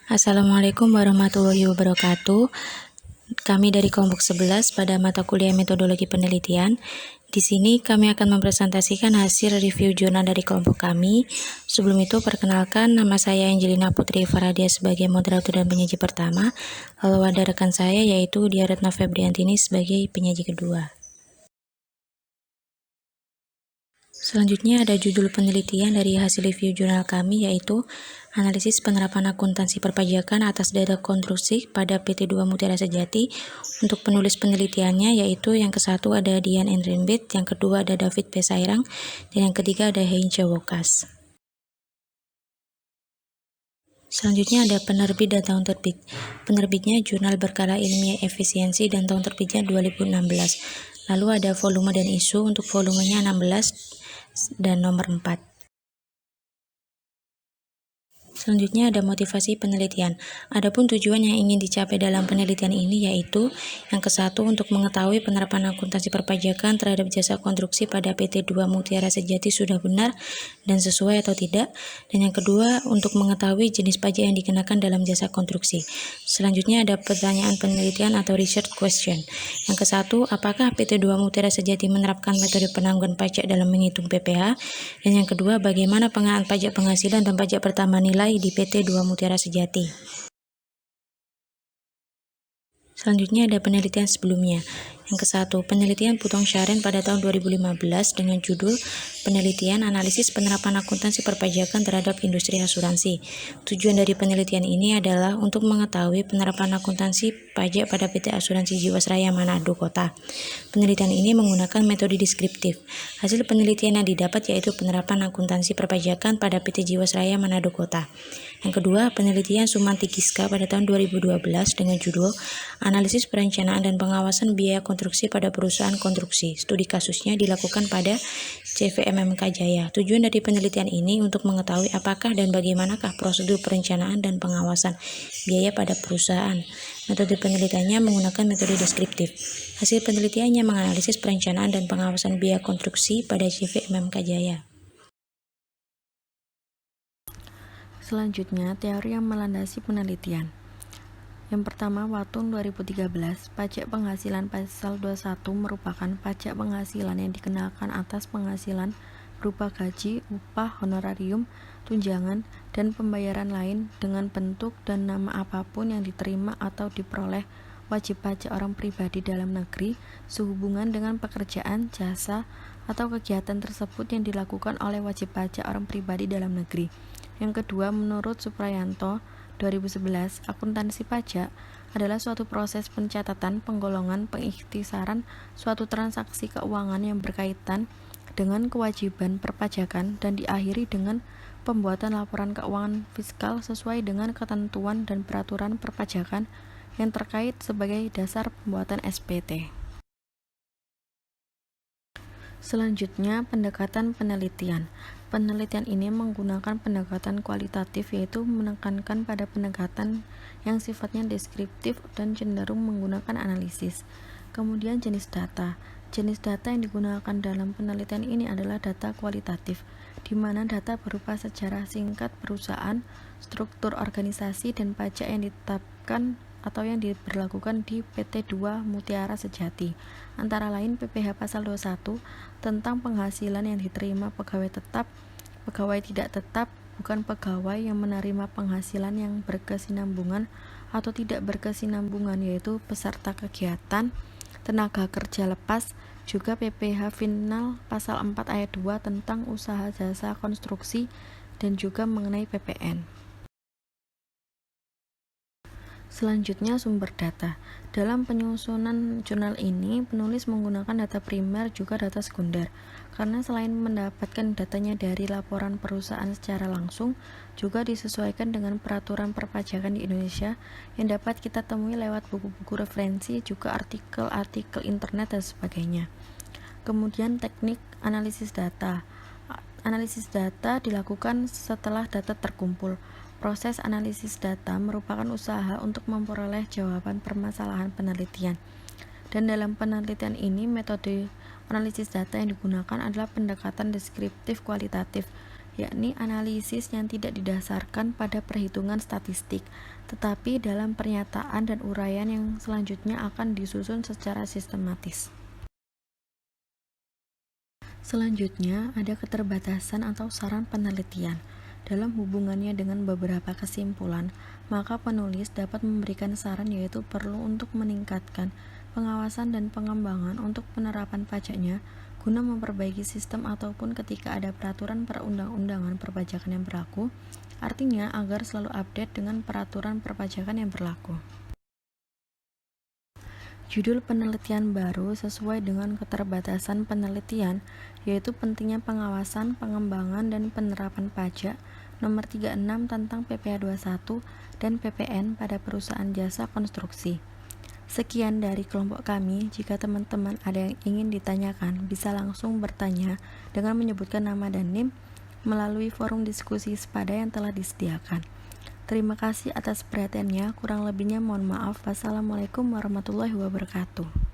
Assalamualaikum warahmatullahi wabarakatuh. Kami dari kelompok 11 pada mata kuliah metodologi penelitian. Di sini kami akan mempresentasikan hasil review jurnal dari kelompok kami. Sebelum itu, perkenalkan, nama saya Angelina Putri Faradia sebagai moderator dan penyaji pertama. Lalu ada rekan saya yaitu Dia Retna Febriantini sebagai penyaji kedua. Selanjutnya ada judul penelitian dari hasil review jurnal kami, yaitu analisis penerapan akuntansi perpajakan atas data konstruksi pada PT 2 Mutiara Sejati. Untuk penulis penelitiannya yaitu yang ke-1 ada Dian Enrimbit, yang kedua ada David P. Sairang, dan yang ketiga ada Heinze Wokas. Selanjutnya ada penerbit dan tahun terbit. Penerbitnya Jurnal Berkala Ilmiah Efisiensi dan tahun terbitnya 2016. Lalu ada volume dan isu. Untuk volumenya 16 dan nomor 4. Selanjutnya ada motivasi penelitian. Adapun tujuan yang ingin dicapai dalam penelitian ini yaitu yang ke-1 untuk mengetahui penerapan akuntansi perpajakan terhadap jasa konstruksi pada PT 2 Mutiara Sejati sudah benar dan sesuai atau tidak, dan yang kedua untuk mengetahui jenis pajak yang dikenakan dalam jasa konstruksi. Selanjutnya ada pertanyaan penelitian atau research question. Yang ke-1, apakah PT 2 Mutiara Sejati menerapkan metode penangguhan pajak dalam menghitung PPh? Dan yang kedua, bagaimana pengenaan pajak penghasilan dan pajak pertambahan nilai di PT 2 Mutiara Sejati. Selanjutnya ada penelitian sebelumnya. Yang ke-1, penelitian Putong Sharen pada tahun 2015 dengan judul Penelitian Analisis Penerapan Akuntansi Perpajakan Terhadap Industri Asuransi. Tujuan dari penelitian ini adalah untuk mengetahui penerapan akuntansi pajak pada PT Asuransi Jiwasraya Manado Kota. Penelitian ini menggunakan metode deskriptif. Hasil penelitian yang didapat yaitu penerapan akuntansi perpajakan pada PT Jiwasraya Manado Kota. Yang kedua, penelitian Sumanti Giska pada tahun 2012 dengan judul Analisis Perencanaan dan Pengawasan Biaya Konstruksi pada Perusahaan Konstruksi. Studi kasusnya dilakukan pada CVMMK Jaya. Tujuan dari penelitian ini untuk mengetahui apakah dan bagaimanakah prosedur perencanaan dan pengawasan biaya pada perusahaan. Metode penelitiannya menggunakan metode deskriptif. Hasil penelitiannya menganalisis perencanaan dan pengawasan biaya konstruksi pada CVMMK Jaya. Selanjutnya, teori yang melandasi penelitian. Yang pertama, Watun 2013, pajak penghasilan pasal 21 merupakan pajak penghasilan yang dikenakan atas penghasilan berupa gaji, upah, honorarium, tunjangan, dan pembayaran lain dengan bentuk dan nama apapun yang diterima atau diperoleh wajib pajak orang pribadi dalam negeri sehubungan dengan pekerjaan, jasa, atau kegiatan tersebut yang dilakukan oleh wajib pajak orang pribadi dalam negeri. Yang kedua, menurut Suprayanto 2011, akuntansi pajak adalah suatu proses pencatatan, penggolongan, pengikhtisaran suatu transaksi keuangan yang berkaitan dengan kewajiban perpajakan dan diakhiri dengan pembuatan laporan keuangan fiskal sesuai dengan ketentuan dan peraturan perpajakan yang terkait sebagai dasar pembuatan SPT. Selanjutnya, pendekatan penelitian. Penelitian ini menggunakan pendekatan kualitatif, yaitu menekankan pada pendekatan yang sifatnya deskriptif dan cenderung menggunakan analisis. Kemudian jenis data. Jenis data yang digunakan dalam penelitian ini adalah data kualitatif, di mana data berupa sejarah singkat perusahaan, struktur organisasi, dan pajak yang ditetapkan atau yang diberlakukan di PT 2 Mutiara Sejati, antara lain PPh pasal 21 tentang penghasilan yang diterima pegawai tetap, pegawai tidak tetap, bukan pegawai yang menerima penghasilan yang berkesinambungan atau tidak berkesinambungan, yaitu peserta kegiatan, tenaga kerja lepas, juga PPh final pasal 4 ayat 2 tentang usaha jasa konstruksi, dan juga mengenai PPN. Selanjutnya, sumber data. Dalam penyusunan jurnal ini, penulis menggunakan data primer juga data sekunder, karena selain mendapatkan datanya dari laporan perusahaan secara langsung, juga disesuaikan dengan peraturan perpajakan di Indonesia yang dapat kita temui lewat buku-buku referensi, juga artikel-artikel internet dan sebagainya. Kemudian teknik analisis data. Analisis data dilakukan setelah data terkumpul. Proses analisis data merupakan usaha untuk memperoleh jawaban permasalahan penelitian. Dan dalam penelitian ini, metode analisis data yang digunakan adalah pendekatan deskriptif kualitatif, yakni analisis yang tidak didasarkan pada perhitungan statistik, tetapi dalam pernyataan dan uraian yang selanjutnya akan disusun secara sistematis. Selanjutnya, ada keterbatasan atau saran penelitian. Dalam hubungannya dengan beberapa kesimpulan, maka penulis dapat memberikan saran yaitu perlu untuk meningkatkan pengawasan dan pengembangan untuk penerapan pajaknya guna memperbaiki sistem ataupun ketika ada peraturan perundang-undangan perpajakan yang berlaku, artinya agar selalu update dengan peraturan perpajakan yang berlaku. Judul penelitian baru sesuai dengan keterbatasan penelitian, yaitu pentingnya pengawasan, pengembangan, dan penerapan pajak nomor 36 tentang PPh 21 dan PPN pada perusahaan jasa konstruksi. Sekian dari kelompok kami. Jika teman-teman ada yang ingin ditanyakan, bisa langsung bertanya dengan menyebutkan nama dan NIM melalui forum diskusi SPADA yang telah disediakan. Terima kasih atas perhatiannya. Kurang lebihnya mohon maaf. Wassalamualaikum warahmatullahi wabarakatuh.